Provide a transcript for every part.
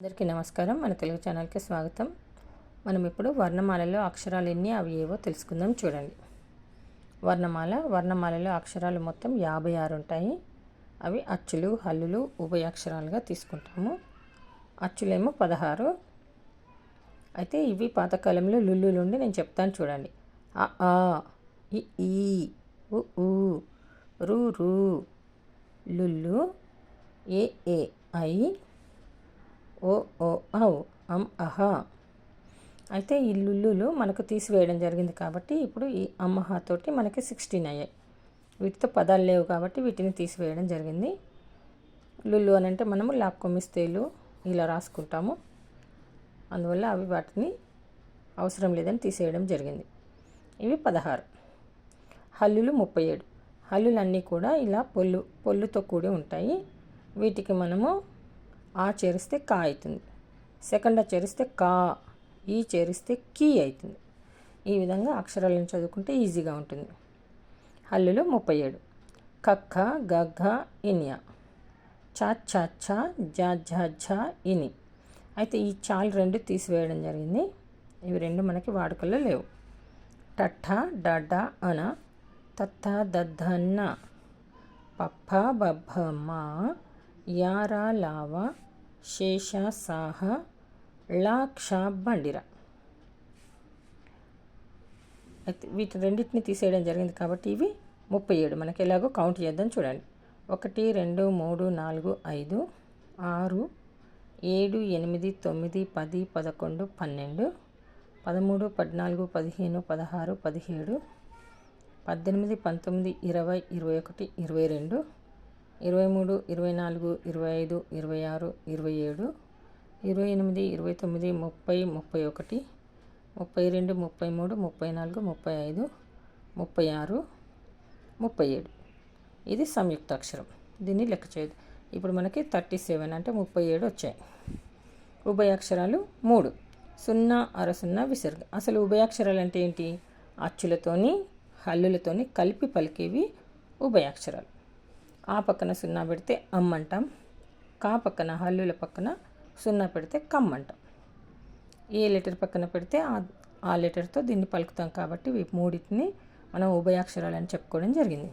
అందరికీ నమస్కారం. మన తెలుగు ఛానల్కి స్వాగతం. మనం ఇప్పుడు వర్ణమాలలో అక్షరాలు ఎన్ని అవి ఏవో తెలుసుకుందాం. చూడండి, వర్ణమాలలో అక్షరాలు మొత్తం 56 ఉంటాయి. అవి అచ్చులు, హల్లులు, ఉభయాక్షరాలుగా తీసుకుంటాము. అచ్చులేమో 16. అయితే ఇవి పాతకాలంలో లుల్లులు ఉండి నేను చెప్తాను చూడండి. అ ఆ, ఇ ఈ, ఉ ఊ, రు రు, లుల్లు, ఏ ఏ ఐ, ఓ ఓ ఔ, అం అహ. అయితే ఈ లుల్లులు మనకు తీసివేయడం జరిగింది కాబట్టి ఇప్పుడు ఈ అమ్మహ తోటి మనకి 16 అయ్యాయి. వీటితో పదాలు లేవు కాబట్టి వీటిని తీసివేయడం జరిగింది. లుల్లు అని అంటే మనము లాక్కొమిస్తేలు ఇలా రాసుకుంటాము. అందువల్ల అవి వాటిని అవసరం లేదని తీసేయడం జరిగింది. ఇవి 16. హల్లులు 37. హల్లులన్నీ కూడా ఇలా పొల్లుతో కూడి ఉంటాయి. వీటికి మనము ఆ చేరిస్తే కా అవుతుంది, సెకండ్ చేరిస్తే కా, ఈ చేరిస్తే కీ అవుతుంది. ఈ విధంగా అక్షరాలను చదువుకుంటే ఈజీగా ఉంటుంది. హల్లులు 37. కక్క, గగ్గ, ఇన్య, చా చా చా, జా జా జా, ఇని. అయితే ఈ చాలు రెండు తీసివేయడం జరిగింది. ఇవి రెండు మనకి వాడుకల్లో లేవు. టట్ట, డడ్డ, అన, తత్త, దద్దన్న, పప్ప, బబ్బమ్మ, యార, లావ, శేష, సాహ, లాక్ష, బండిర. అయితే వీటి రెండింటిని తీసేయడం జరిగింది కాబట్టి ఇవి 37. మనకి ఎలాగో కౌంట్ చేద్దాం చూడండి. 1 2 3 4 5 6 7 8 9 10 11 12 13 14 15 16 17 18 19 20 21 22 23 24 25 26 27 28 29 30 31 32 33 34 35 36 37. ఇది సంయుక్త అక్షరం. దీన్ని లెక్క చేయదు. ఇప్పుడు మనకి 37 అంటే 37 వచ్చాయి. ఉభయాక్షరాలు 3. 0, అర 0, విసర్గ. అసలు ఉభయాక్షరాలు అంటే ఏంటి? అచ్చులతోని హల్లులతోని కలిపి పలికేవి ఉభయాక్షరాలు. ఆ పక్కన 0 పెడితే అమ్ అంటాం. కా పక్కన హల్లుల పక్కన 0 పెడితే కమ్ అంటాం. ఏ లెటర్ పక్కన పెడితే ఆ లెటర్తో దీన్ని పలుకుతాం కాబట్టి ఈ మూడింటిని మనం ఉభయాక్షరాలు అని చెప్పుకోవడం జరిగింది.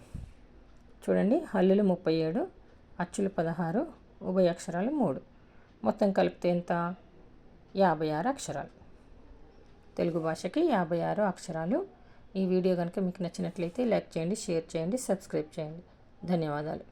చూడండి, హల్లులు 37, అచ్చులు 16, ఉభయాక్షరాలు 3. మొత్తం కలిపితే ఎంత? 56 అక్షరాలు. తెలుగు భాషకి 56 అక్షరాలు. ఈ వీడియో కనుక మీకు నచ్చినట్లయితే లైక్ చేయండి, షేర్ చేయండి, సబ్స్క్రైబ్ చేయండి. ధన్యవాదాలు.